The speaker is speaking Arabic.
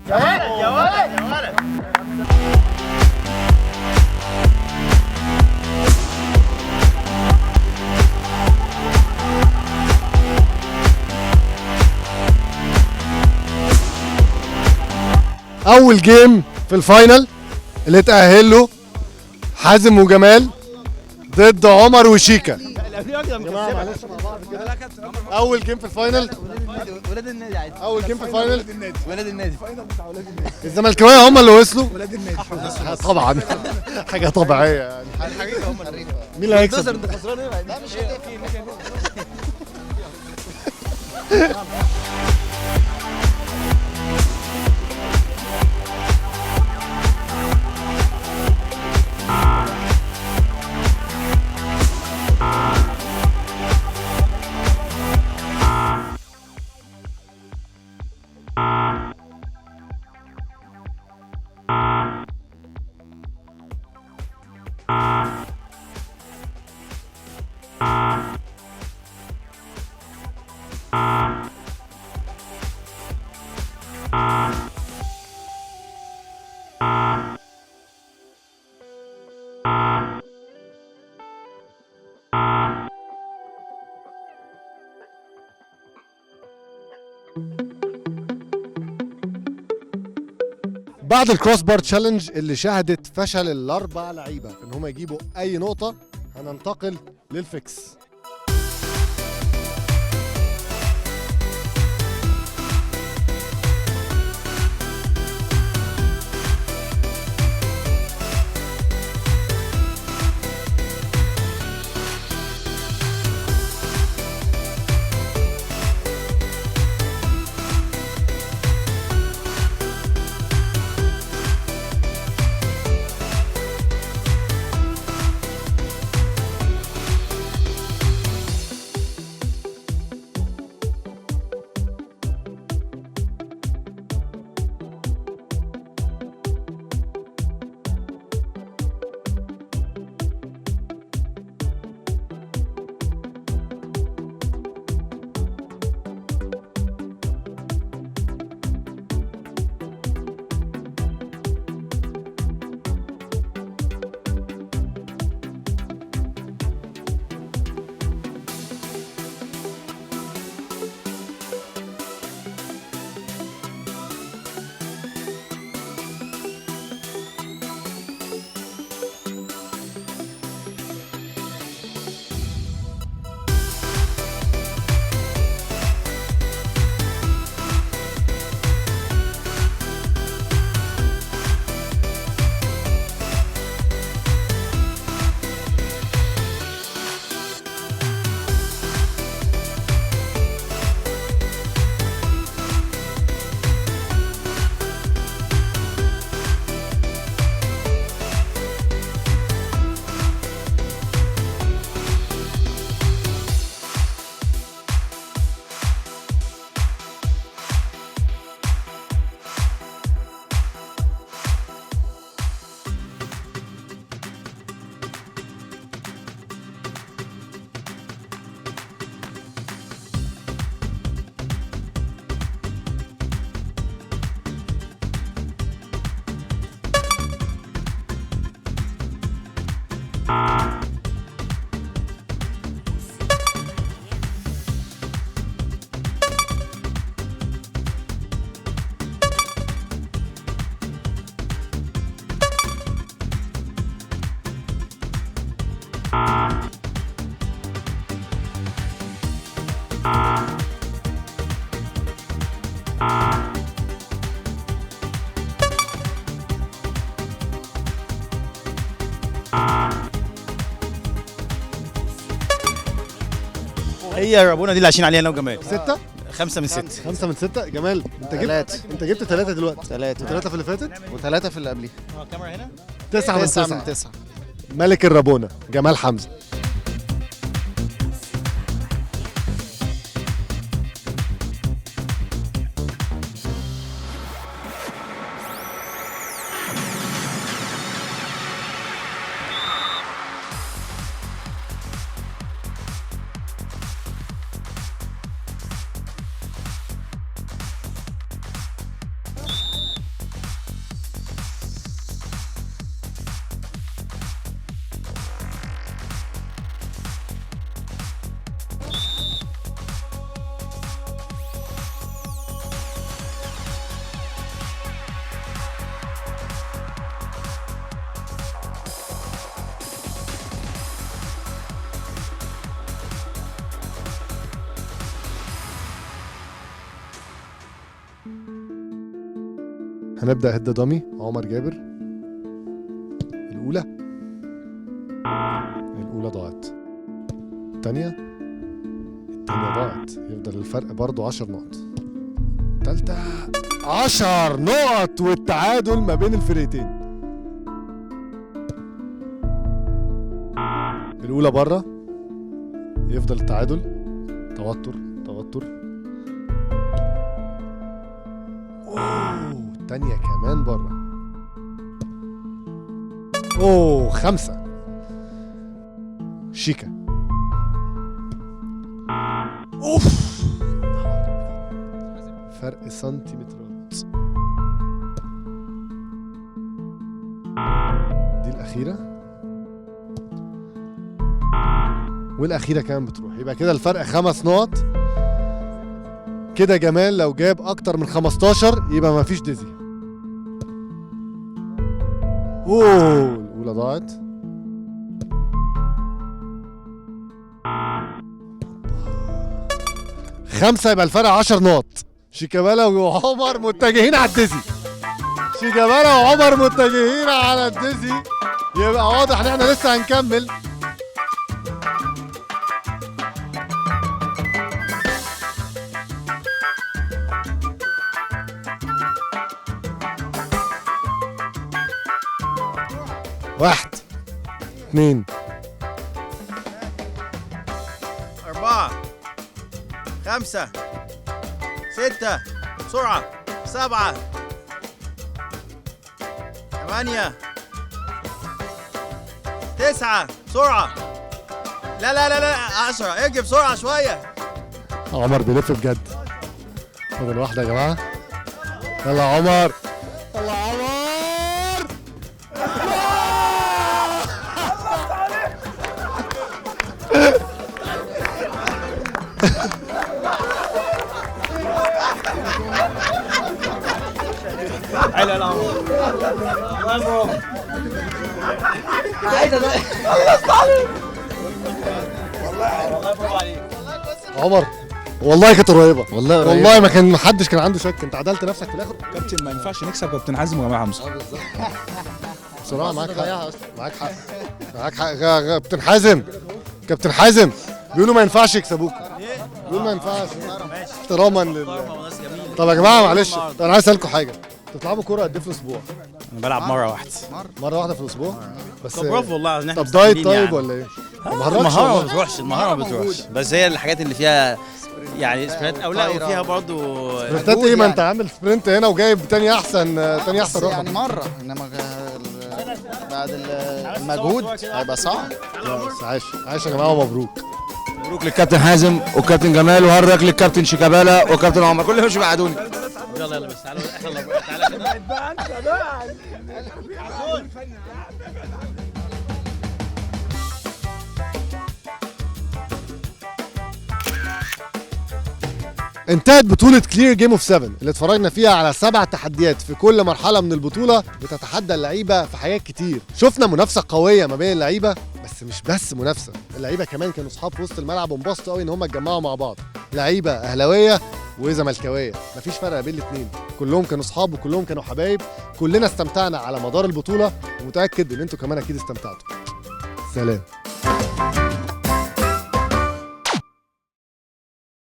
يا ولد يا ولد يا ولد. اول جيم في الفاينل اللي اتأهل له حازم وجمال ضد عمر وشيكا. جماعة معلش مع بعض كده. اول جيم في الفاينل. ولاد النادي عادي. اول جيم في الفاينل. ولاد النادي. الزملكاويه هم اللي وصلوا. ولاد النادي طبعا حاجه طبيعيه يعني. الحقيقه هم اللي مين اللي هيكسب؟ انت خسران ايه؟ لا مش هتفرق. بعد الكروس بار تشالنج اللي شهدت فشل الاربع لعيبه في ان هم يجيبوا اي نقطه، هننتقل للفيكس. هي ربنا دي اللي عايشين عليها انا وجمال. 6 5 من 6. 5 من 6. جمال انت جبت 3 دلوقتي. 3 في اللي فاتت و3 في اللي قبليه. الكاميرا هنا 9 من 9 9. من 9. ملك الرابونة جمال حمزة. هنبدأ هيد دامي. عمر جابر الأولى ضاعت. الثانية ضاعت. يفضل الفرق برضو 10 نقط. الثالثة 10 نقط والتعادل ما بين الفرقتين. الأولى بره، يفضل التعادل. توتر. الثانية كمان بره. 5. شيكا. فرق سنتيمترات. دي الأخيرة والأخيرة كمان بتروح. يبقى كده الفرق 5 نقط. كده جمال لو جاب أكتر من 15 يبقى مفيش ديزي. الأولى ضاعت. 5 يبقى الفرق 10 نقط. شيكابالا وعمر متجهين على الديزي. شيكابالا وعمر متجهين على الديزي. يبقى واضح ان احنا لسه هنكمل. واحد 2 4 5 6 بسرعة 7 8 9 بسرعة. لا 10. اجي بسرعة شوية. عمر بيلف بجد. فاضل واحدة يا جماعة. يلا عمر. يلا عمر. حلو يا عمر. عايز خلصت عليك. والله برافو عليك عمر. والله كانت قريبة. والله ما كان محدش كان عنده شك. انت عدلت نفسك في الاخر. كابتن ما ينفعش نكسب كابتن حازم وجماعه حمزه. بالظبط. بصراحة معاك حق. كابتن حازم. بيقولوا ما ينفعش يكسبوك. بيقولوا ما ينفعش. احتراما طب يا جماعة معلش انا عايز اسألكم حاجة. بتلعبوا كورة قد ايه في الاسبوع؟ انا بلعب مرة واحدة في الاسبوع؟ بس طب برافو والله ان احنا طب دايت مستنيين طيب ولا ايه؟ المهارة ما بتروحش بس هي الحاجات اللي فيها يعني سبرنت او لا وفيها برضه سبرنتات ايه؟ ما انت عامل سبرنت هنا وجايب تاني احسن رقم يعني مرة انما بعد المجهود هيبقى صعب. عاش يا جماعة ومبروك. مبروك للكابتن حازم وكابتن جمال وهارك للكابتن شيكابالا وكابتن عمر كلهم مش بعدوني. يلا بس تعالى انتهت بطولة كلير جيم اوف 7 اللي اتفرجنا فيها على 7 تحديات في كل مرحلة من البطولة بتتحدى اللعيبة في حاجات كتير. شفنا منافسة قوية ما بين اللعيبة، بس مش بس منافسة، اللعيبة كمان كانوا اصحاب في وسط الملعب وانبسطوا قوي ان هم اتجمعوا مع بعض. لعيبة اهلاوية وزملكاوية، مفيش فرق بين الاثنين، كلهم كانوا اصحاب وكلهم كانوا حبايب. كلنا استمتعنا على مدار البطولة ومتأكد ان انتوا كمان اكيد استمتعتوا. سلام.